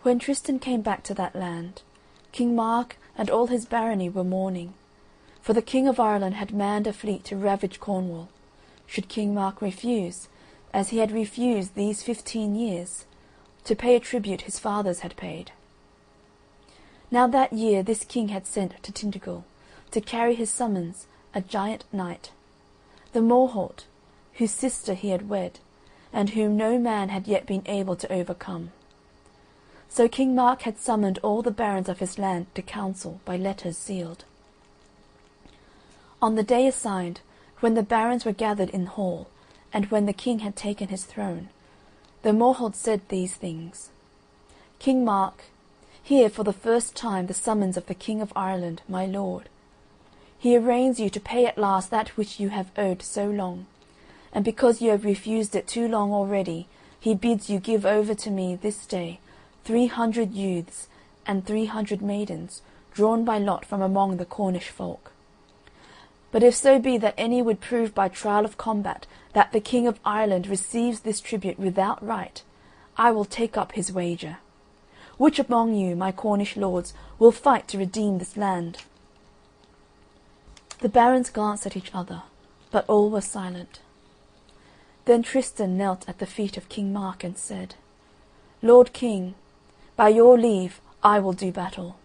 When Tristan came back to that land, King Mark and all his barony were mourning, for the King of Ireland had manned a fleet to ravage Cornwall, should King Mark refuse, as he had refused these 15 years, to pay a tribute his fathers had paid. Now that year this king had sent to Tintagel to carry his summons a giant knight, the Morholt, whose sister he had wed, and whom no man had yet been able to overcome. So King Mark had summoned all the barons of his land to council by letters sealed. On the day assigned, when the barons were gathered in hall, and when the king had taken his throne, the Morholt said these things: King Mark, hear for the first time the summons of the King of Ireland, my lord. He arraigns you to pay at last that which you have owed so long, and because you have refused it too long already, he bids you give over to me this day 300 youths and 300 maidens, drawn by lot from among the Cornish folk. But if so be that any would prove by trial of combat that the King of Ireland receives this tribute without right, I will take up his wager. Which among you, my Cornish lords, will fight to redeem this land? The barons glanced at each other, but all were silent. Then Tristan knelt at the feet of King Mark and said, Lord King, by your leave I will do battle.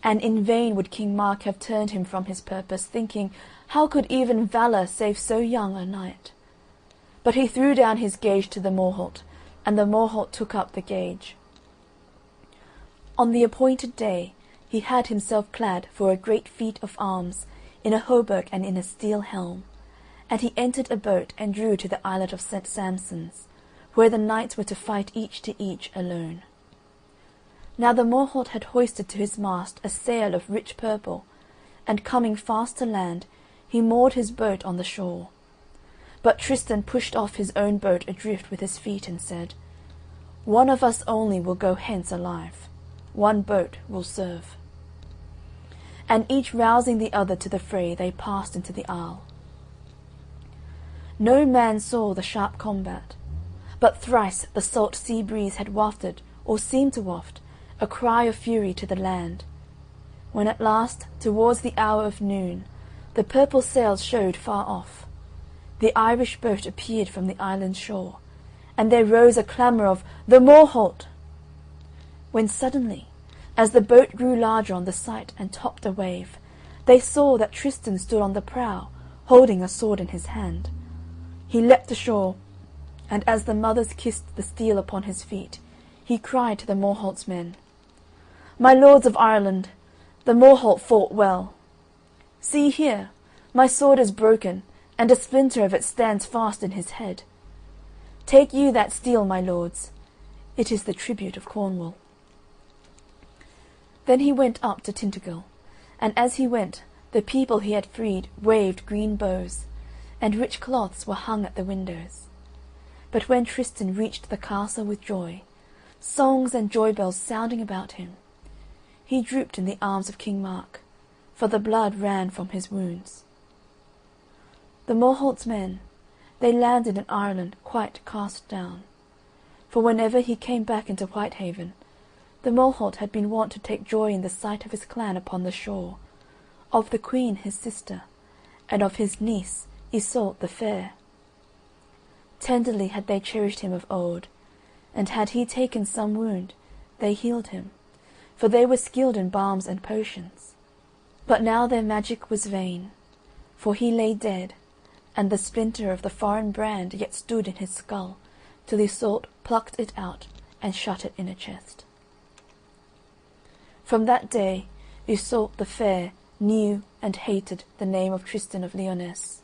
And in vain would King Mark have turned him from his purpose, thinking, how could even valour save so young a knight? But he threw down his gage to the Morholt, and the Morholt took up the gage. On the appointed day he had himself clad for a great feat of arms, in a hauberk and in a steel helm, and he entered a boat and drew to the islet of St. Samson's, where the knights were to fight each to each alone. Now the Morholt had hoisted to his mast a sail of rich purple, and coming fast to land, he moored his boat on the shore. But Tristan pushed off his own boat adrift with his feet and said, One of us only will go hence alive. One boat will serve. And each rousing the other to the fray, they passed into the isle. No man saw the sharp combat, but thrice the salt sea breeze had wafted, or seemed to waft, a cry of fury to the land, when at last, towards the hour of noon, the purple sails showed far off. The Irish boat appeared from the island shore, and there rose a clamour of "The Morholt!" When suddenly, as the boat grew larger on the sight and topped a wave, they saw that Tristan stood on the prow, holding a sword in his hand. He leapt ashore, and as the mothers kissed the steel upon his feet, he cried to the Morholt's men, "My lords of Ireland, the Morholt fought well. See here, my sword is broken, and a splinter of it stands fast in his head. Take you that steel, my lords. It is the tribute of Cornwall." Then he went up to Tintagel, and as he went, the people he had freed waved green bows, and rich cloths were hung at the windows. But when Tristan reached the castle with joy, songs and joy bells sounding about him, he drooped in the arms of King Mark, for the blood ran from his wounds. The Morholt's men, they landed in Ireland quite cast down, for whenever he came back into Whitehaven, the Morholt had been wont to take joy in the sight of his clan upon the shore, of the Queen his sister, and of his niece Iseult the fair. Tenderly had they cherished him of old, and had he taken some wound, they healed him, for they were skilled in balms and potions. But now their magic was vain, for he lay dead, and the splinter of the foreign brand yet stood in his skull, till Iseult plucked it out and shut it in a chest. From that day Iseult the fair knew and hated the name of Tristan of Lyonesse.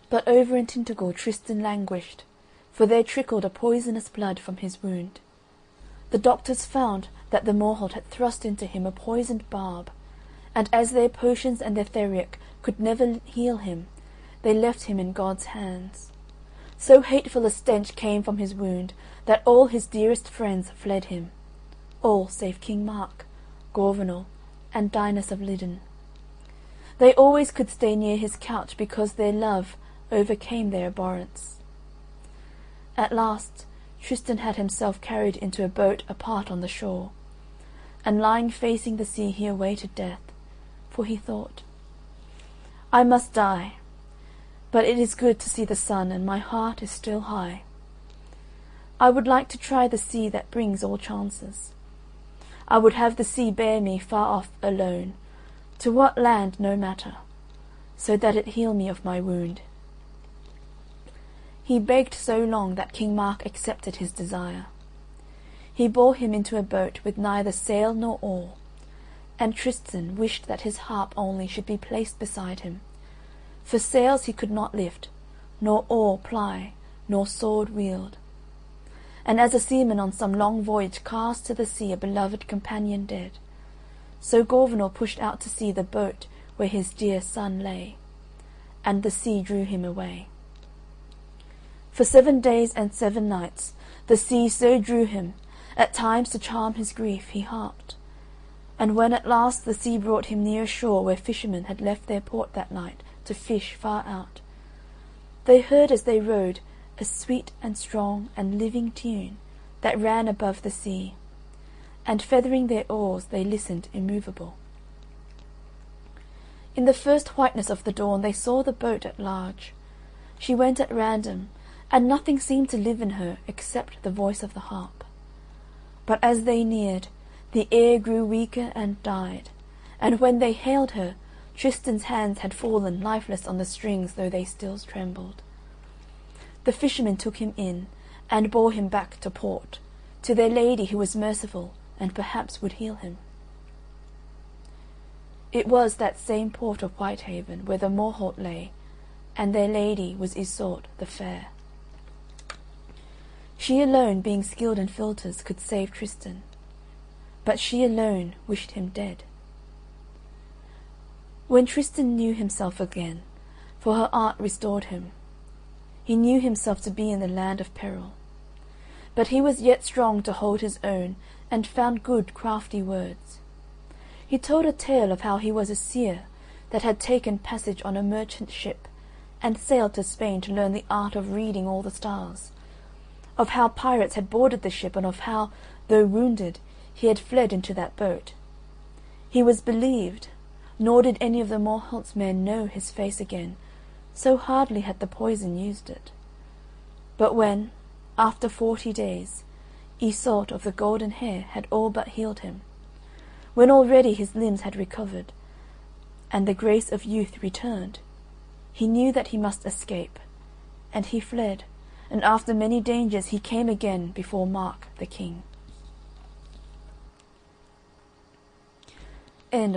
But over in Tintagel Tristan languished, for there trickled a poisonous blood from his wound. The doctors found that the Morholt had thrust into him a poisoned barb, and as their potions and their theriac could never heal him, they left him in God's hands. So hateful a stench came from his wound that all his dearest friends fled him, all save King Mark, Gorvenal, and Dinas of Lidan. They always could stay near his couch because their love overcame their abhorrence. At last Tristan had himself carried into a boat apart on the shore, and lying facing the sea he awaited death, for he thought, "I must die, but it is good to see the sun, and my heart is still high. I would like to try the sea that brings all chances. I would have the sea bear me far off alone, to what land no matter, so that it heal me of my wound." He begged so long that King Mark accepted his desire. He bore him into a boat with neither sail nor oar, and Tristan wished that his harp only should be placed beside him, for sails he could not lift, nor oar ply, nor sword wield. And as a seaman on some long voyage casts to the sea a beloved companion dead, so Gorvenal pushed out to sea the boat where his dear son lay, and the sea drew him away. For 7 days and 7 nights the sea so drew him, at times to charm his grief he harped, and when at last the sea brought him near a shore where fishermen had left their port that night to fish far out, they heard as they rowed a sweet and strong and living tune that ran above the sea, and feathering their oars they listened immovable. In the first whiteness of the dawn they saw the boat at large. She went at random, and nothing seemed to live in her except the voice of the harp. But as they neared, the air grew weaker and died, and when they hailed her, Tristan's hands had fallen lifeless on the strings, though they still trembled. The fishermen took him in, and bore him back to port, to their lady who was merciful, and perhaps would heal him. It was that same port of Whitehaven where the Morholt lay, and their lady was Iseult the fair. She alone, being skilled in philters, could save Tristan, but she alone wished him dead. When Tristan knew himself again, for her art restored him, he knew himself to be in the land of peril, but he was yet strong to hold his own, and found good crafty words. He told a tale of how he was a seer that had taken passage on a merchant ship, and sailed to Spain to learn the art of reading all the stars, of how pirates had boarded the ship, and of how, though wounded, he had fled into that boat. He was believed, nor did any of the Morholt's men know his face again, so hardly had the poison used it. But when, after 40 days, Iseult of the golden hair had all but healed him, when already his limbs had recovered, and the grace of youth returned, he knew that he must escape, and he fled, and after many dangers he came again before Mark the king. End of